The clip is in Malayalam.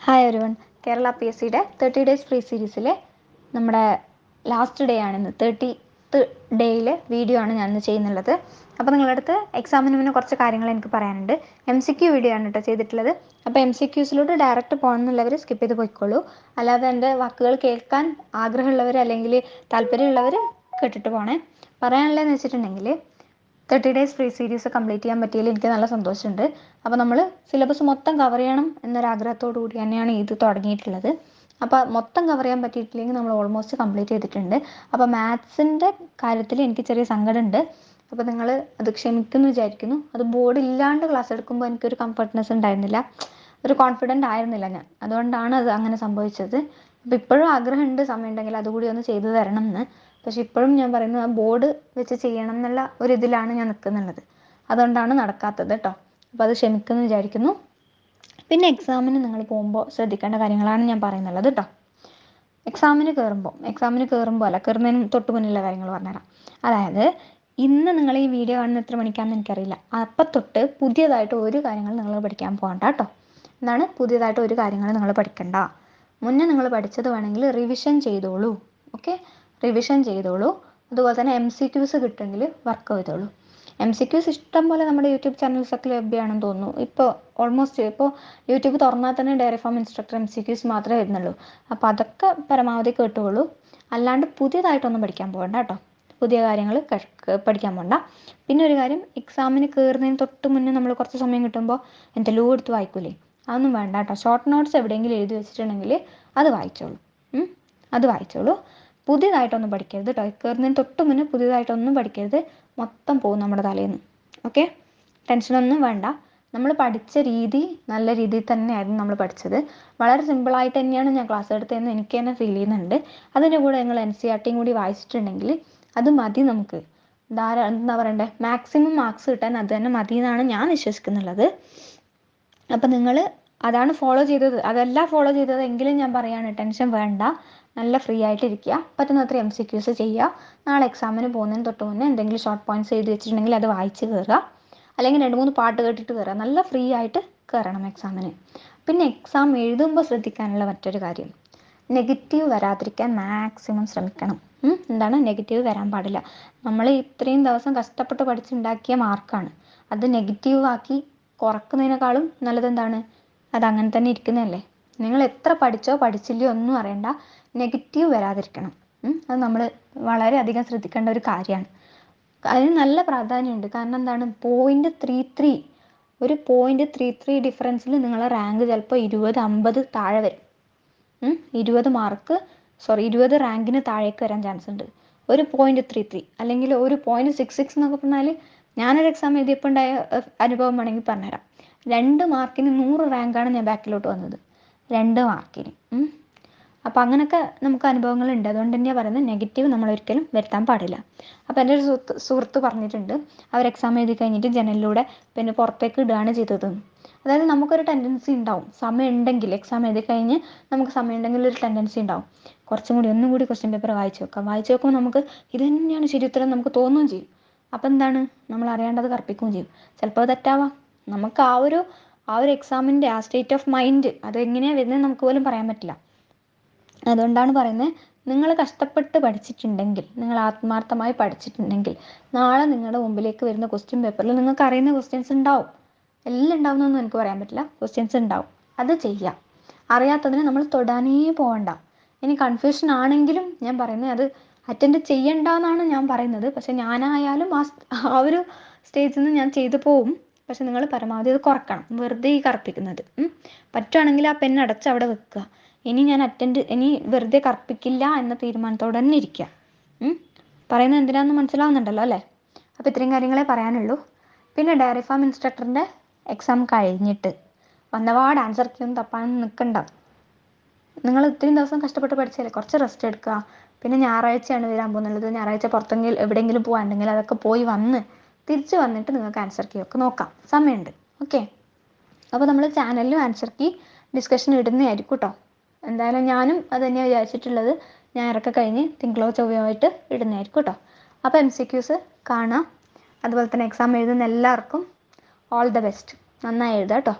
ഹായ് എവരിവൺ, കേരള PSCയുടെ 30 ഡേയ്സ് ഫ്രീ സീരീസിലെ നമ്മുടെ ലാസ്റ്റ് ഡേ ആണിന്ന്. 30th ഡേയിലെ വീഡിയോ ആണ് ഞാൻ ചെയ്യുന്നുള്ളത്. അപ്പോൾ നിങ്ങളുടെ അടുത്ത് എക്സാമിന് മുന്നേ കുറച്ച് കാര്യങ്ങൾ എനിക്ക് പറയാനുണ്ട്. MCQ വീഡിയോ ആണ് കേട്ടോ ചെയ്തിട്ടുള്ളത്. അപ്പോൾ MCQസിലോട്ട് ഡയറക്റ്റ് പോകണമെന്നുള്ളവർ സ്കിപ്പ് ചെയ്ത് പോയിക്കോളൂ. അല്ലാതെ എൻ്റെ വാക്കുകൾ കേൾക്കാൻ ആഗ്രഹമുള്ളവർ അല്ലെങ്കിൽ താല്പര്യമുള്ളവർ കേട്ടിട്ട് പോകണേ. പറയാനുള്ളതെന്ന് വെച്ചിട്ടുണ്ടെങ്കിൽ 30 ഡേയ്സ് ഫ്രീ സീരീസ് കംപ്ലീറ്റ് ചെയ്യാൻ പറ്റിയതിൽ എനിക്ക് നല്ല സന്തോഷമുണ്ട്. അപ്പോൾ നമ്മൾ സിലബസ് മൊത്തം കവർ ചെയ്യണം എന്നൊരാഗ്രഹത്തോടു കൂടി തന്നെയാണ് ഇത് തുടങ്ങിയിട്ടുള്ളത്. അപ്പോൾ മൊത്തം കവർ ചെയ്യാൻ പറ്റിയിട്ടില്ലെങ്കിൽ നമ്മൾ ഓൾമോസ്റ്റ് കംപ്ലീറ്റ് ചെയ്തിട്ടുണ്ട്. അപ്പോൾ മാത്സിൻ്റെ കാര്യത്തിൽ എനിക്ക് ചെറിയ സങ്കടമുണ്ട്. അപ്പോൾ നിങ്ങൾ അത് ക്ഷമിക്കുമെന്ന് വിചാരിക്കുന്നു. അത് ബോർഡ് ഇല്ലാണ്ട് ക്ലാസ് എടുക്കുമ്പോൾ എനിക്കൊരു കംഫർട്ട്നെസ് ഉണ്ടായിരുന്നില്ല, ഒരു കോൺഫിഡൻ്റ് ആയിരുന്നില്ല ഞാൻ. അതുകൊണ്ടാണ് അത് അങ്ങനെ സംഭവിച്ചത്. അപ്പോൾ ഇപ്പോഴും ആഗ്രഹമുണ്ട്, സമയമുണ്ടെങ്കിൽ അതുകൂടി ഒന്ന് ചെയ്തു തരണം എന്ന്. പക്ഷെ ഇപ്പോഴും ഞാൻ പറയുന്നത് ആ ബോർഡ് വെച്ച് ചെയ്യണം എന്നുള്ള ഒരു ഇതിലാണ് ഞാൻ നിൽക്കുന്നുള്ളത്. അതുകൊണ്ടാണ് നടക്കാത്തത് കേട്ടോ. അപ്പോൾ അത് ക്ഷമിക്കുമെന്ന് വിചാരിക്കുന്നു. പിന്നെ എക്സാമിന് നിങ്ങൾ പോകുമ്പോൾ ശ്രദ്ധിക്കേണ്ട കാര്യങ്ങളാണ് ഞാൻ പറയുന്നുള്ളത് കേട്ടോ. എക്സാമിന് കയറുന്നതിന് തൊട്ട് മുന്നിലുള്ള കാര്യങ്ങൾ പറഞ്ഞുതരാം. അതായത് ഇന്ന് നിങ്ങൾ ഈ വീഡിയോ കാണുന്ന എത്ര മണിക്കാണെന്ന് എനിക്കറിയില്ല. അപ്പം തൊട്ട് പുതിയതായിട്ട് ഒരു കാര്യങ്ങൾ നിങ്ങൾ പഠിക്കാൻ പോകണ്ട കേട്ടോ. എന്താണ് പുതിയതായിട്ട് ഒരു കാര്യങ്ങൾ നിങ്ങൾ പഠിക്കണ്ട. മുന്നേ നിങ്ങൾ പഠിച്ചത് വേണമെങ്കിൽ റിവിഷൻ ചെയ്തോളൂ. ഓക്കെ, റിവിഷൻ ചെയ്തോളൂ. അതുപോലെ തന്നെ MCQs കിട്ടുമെങ്കിൽ വർക്ക് ചെയ്തോളൂ. MCQs ഇഷ്ടം പോലെ നമ്മുടെ യൂട്യൂബ് ചാനൽസൊക്കെ ലഭ്യമാണെന്ന് തോന്നുന്നു. ഇപ്പോൾ യൂട്യൂബ് തുറന്നാൽ തന്നെ ഡയറി ഫാം ഇൻസ്ട്രക്ടർ MCQs മാത്രമേ വരുന്നുള്ളൂ. അപ്പോൾ അതൊക്കെ പരമാവധി കേട്ടുകൊള്ളൂ. അല്ലാണ്ട് പുതിയതായിട്ടൊന്നും പഠിക്കാൻ പോകണ്ട കേട്ടോ. പുതിയ കാര്യങ്ങൾ പഠിക്കാൻ പോകണ്ട. പിന്നെ ഒരു കാര്യം, എക്സാമിന് കയറുന്നതിന് തൊട്ട് മുന്നേ നമ്മൾ കുറച്ച് സമയം കിട്ടുമ്പോൾ എന്തെല്ലോ എടുത്ത് വായിക്കൂലേ, അതൊന്നും വേണ്ട കേട്ടോ. ഷോർട്ട് നോട്ട്സ് എവിടെയെങ്കിലും എഴുതി വെച്ചിട്ടുണ്ടെങ്കിൽ അത് വായിച്ചോളൂ. പുതിയതായിട്ടൊന്നും പഠിക്കരുത് കേട്ടോ. കയറുന്നതിന് തൊട്ട് മുന്നേ പുതിയതായിട്ടൊന്നും പഠിക്കരുത്. മൊത്തം പോകും നമ്മുടെ തലേന്ന്. ഓക്കെ, ടെൻഷനൊന്നും വേണ്ട. നമ്മൾ പഠിച്ച രീതി നല്ല രീതിയിൽ തന്നെയായിരുന്നു നമ്മൾ പഠിച്ചത്. വളരെ സിമ്പിളായിട്ട് തന്നെയാണ് ഞാൻ ക്ലാസ് എടുത്തതെന്ന് എനിക്ക് തന്നെ ഫീൽ ചെയ്യുന്നുണ്ട്. അതിൻ്റെ കൂടെ നിങ്ങൾ NCERTയും കൂടി വായിച്ചിട്ടുണ്ടെങ്കിൽ അത് മതി നമുക്ക്. എന്താ പറയണ്ടേ, മാക്സിമം മാർക്സ് കിട്ടാൻ അത് തന്നെ മതി എന്നാണ് ഞാൻ വിശ്വസിക്കുന്നുള്ളത്. അപ്പം നിങ്ങൾ അതാണ് അതല്ല ഫോളോ ചെയ്തത് എങ്കിലും ഞാൻ പറയാണ്, ടെൻഷൻ വേണ്ട. നല്ല ഫ്രീ ആയിട്ടിരിക്കുക. പറ്റുന്നത്ര MCQs ചെയ്യുക. നാളെ എക്സാമിന് പോകുന്നതിന് തൊട്ട് മുന്നേ എന്തെങ്കിലും ഷോർട്ട് പോയിന്റ്സ് എഴുതി വെച്ചിട്ടുണ്ടെങ്കിൽ അത് വായിച്ച് കയറുക. അല്ലെങ്കിൽ 2-3 പാട്ട് കേട്ടിട്ട് കയറുക. നല്ല ഫ്രീ ആയിട്ട് കയറണം എക്സാമിന്. പിന്നെ എക്സാം എഴുതുമ്പോൾ ശ്രദ്ധിക്കാനുള്ള മറ്റൊരു കാര്യം, നെഗറ്റീവ് വരാതിരിക്കാൻ മാക്സിമം ശ്രമിക്കണം. എന്താണ്, നെഗറ്റീവ് വരാൻ പാടില്ല. നമ്മൾ ഇത്രയും ദിവസം കഷ്ടപ്പെട്ട് പഠിച്ചുണ്ടാക്കിയ മാർക്കാണ്. അത് നെഗറ്റീവ് ആക്കി കുറക്കുന്നതിനേക്കാളും നല്ലത് എന്താണ്, അതങ്ങനെ തന്നെ ഇരിക്കുന്നതല്ലേ. നിങ്ങൾ എത്ര പഠിച്ചില്ലയോ ഒന്നും അറിയണ്ട, നെഗറ്റീവ് വരാതിരിക്കണം. അത് നമ്മൾ വളരെയധികം ശ്രദ്ധിക്കേണ്ട ഒരു കാര്യമാണ്. അതിന് നല്ല പ്രാധാന്യമുണ്ട്. കാരണം എന്താണ്, 0.33 ഡിഫറൻസിൽ നിങ്ങളെ റാങ്ക് ചിലപ്പോൾ 20-50 താഴെ വരും. 20 റാങ്കിന് താഴേക്ക് വരാൻ ചാൻസ് ഉണ്ട്. ഒരു 0.33 അല്ലെങ്കിൽ ഒരു 0.66 എന്നൊക്കെ പറഞ്ഞാൽ, ഞാനൊരു എക്സാം എഴുതിയപ്പോൾ ഉണ്ടായ അനുഭവം വേണമെങ്കിൽ പറഞ്ഞുതരാം. 2 മാർക്കിന് 100 റാങ്കാണ് ഞാൻ ബാക്കിലോട്ട് വന്നത്. 2 മാർക്കിന്. അപ്പോൾ അങ്ങനെയൊക്കെ നമുക്ക് അനുഭവങ്ങളുണ്ട്. അതുകൊണ്ട് തന്നെയാണ് പറയുന്നത്, നെഗറ്റീവ് നമ്മൾ ഒരിക്കലും വരുത്താൻ പാടില്ല. അപ്പോൾ എൻ്റെ ഒരു സുഹൃത്ത് പറഞ്ഞിട്ടുണ്ട്, അവർ എക്സാം എഴുതി കഴിഞ്ഞിട്ട് ജനലിലൂടെ പിന്നെ പുറത്തേക്ക് ഇടുകയാണ് ചെയ്തത്. അതായത് നമുക്കൊരു ടെൻഡൻസി ഉണ്ടാവും, സമയം ഉണ്ടെങ്കിൽ എക്സാം എഴുതി കഴിഞ്ഞ് നമുക്ക് സമയം ഉണ്ടെങ്കിൽ ഒരു ടെൻഡൻസി ഉണ്ടാവും, ഒന്നും കൂടി ക്വസ്റ്റ്യൻ പേപ്പർ വായിച്ച് നോക്കുമ്പോൾ നമുക്ക് ഇത് തന്നെയാണ് ശരി ഉത്തരം നമുക്ക് തോന്നുകയും ചെയ്യും. അപ്പോൾ എന്താണ്, നമ്മൾ അറിയാണ്ടത് കർപ്പിക്കുകയും ചെയ്യും. ചിലപ്പോൾ അത് തെറ്റാവാം. നമുക്ക് ആ ഒരു എക്സാമിൻ്റെ ആ സ്റ്റേറ്റ് ഓഫ് മൈൻഡ് അതെങ്ങനെയാണ് വരുന്നത് നമുക്ക് പോലും പറയാൻ പറ്റില്ല. അതുകൊണ്ടാണ് പറയുന്നത്, നിങ്ങൾ കഷ്ടപ്പെട്ട് പഠിച്ചിട്ടുണ്ടെങ്കിൽ, നിങ്ങൾ ആത്മാർത്ഥമായി പഠിച്ചിട്ടുണ്ടെങ്കിൽ, നാളെ നിങ്ങളുടെ മുമ്പിലേക്ക് വരുന്ന ക്വസ്റ്റ്യൻ പേപ്പറിൽ നിങ്ങൾക്ക് അറിയുന്ന ക്വസ്റ്റ്യൻസ് ഉണ്ടാവും. എല്ലാം ഉണ്ടാവുന്നൊന്നും എനിക്ക് പറയാൻ പറ്റില്ല, ക്വസ്റ്റ്യൻസ് ഉണ്ടാവും. അത് ചെയ്യാം. അറിയാത്തതിന് നമ്മൾ തൊടാനേ പോകണ്ട. ഇനി കൺഫ്യൂഷൻ ആണെങ്കിലും ഞാൻ പറയുന്നത്, അത് അറ്റൻഡ് ചെയ്യണ്ടെന്നാണ് ഞാൻ പറയുന്നത്. പക്ഷെ ഞാനായാലും ആ ഒരു സ്റ്റേജിൽ നിന്ന് ഞാൻ ചെയ്തു പോവും. പക്ഷെ നിങ്ങൾ പരമാവധി അത് കുറക്കണം. വെറുതെ ഈ കറുപ്പിക്കുന്നത്. പറ്റുവാണെങ്കിൽ ആ പെൻ അടച്ച് അവിടെ വെക്കുക. ഇനി വെറുതെ കറുപ്പിക്കില്ല എന്ന തീരുമാനത്തോടെ തന്നെ ഇരിക്കുക. പറയുന്നത് എന്തിനാണെന്ന് മനസ്സിലാവുന്നുണ്ടല്ലോ അല്ലേ? അപ്പോൾ ഇത്രയും കാര്യങ്ങളെ പറയാനുള്ളൂ. പിന്നെ ഡയറി ഫാം ഇൻസ്ട്രക്ടറിൻ്റെ എക്സാം കഴിഞ്ഞിട്ട് വന്നപാട് ആൻസർ കീ ഒന്നും തപ്പാനൊന്നും നിൽക്കണ്ട. നിങ്ങൾ ഇത്രയും ദിവസം കഷ്ടപ്പെട്ട് പഠിച്ചല്ലേ, കുറച്ച് റെസ്റ്റ് എടുക്കുക. പിന്നെ ഞായറാഴ്ചയാണ് വരാൻ പോകുന്നുള്ളത്. ഞായറാഴ്ച പുറത്തെങ്കിലും എവിടെയെങ്കിലും പോകാനുണ്ടെങ്കിൽ അതൊക്കെ പോയി തിരിച്ച് വന്നിട്ട് നിങ്ങൾക്ക് ആൻസർ കീ ഒക്കെ നോക്കാം. സമയമുണ്ട്. ഓക്കെ, അപ്പോൾ നമ്മൾ ചാനലിലും ആൻസർ കീ ഡിസ്കഷൻ ഇടുന്നതായിരിക്കും കേട്ടോ. എന്തായാലും ഞാനും അത് തന്നെയാണ് വിചാരിച്ചിട്ടുള്ളത്. ഞായറൊക്കെ കഴിഞ്ഞ് തിങ്കളോ ചൊവ്വയോ ആയിട്ട് ഇടുന്നതായിരിക്കും കേട്ടോ. അപ്പോൾ MCQs കാണാം. അതുപോലെ തന്നെ എക്സാം എഴുതുന്ന എല്ലാവർക്കും ഓൾ ദ ബെസ്റ്റ്. നന്നായി എഴുതാം കേട്ടോ.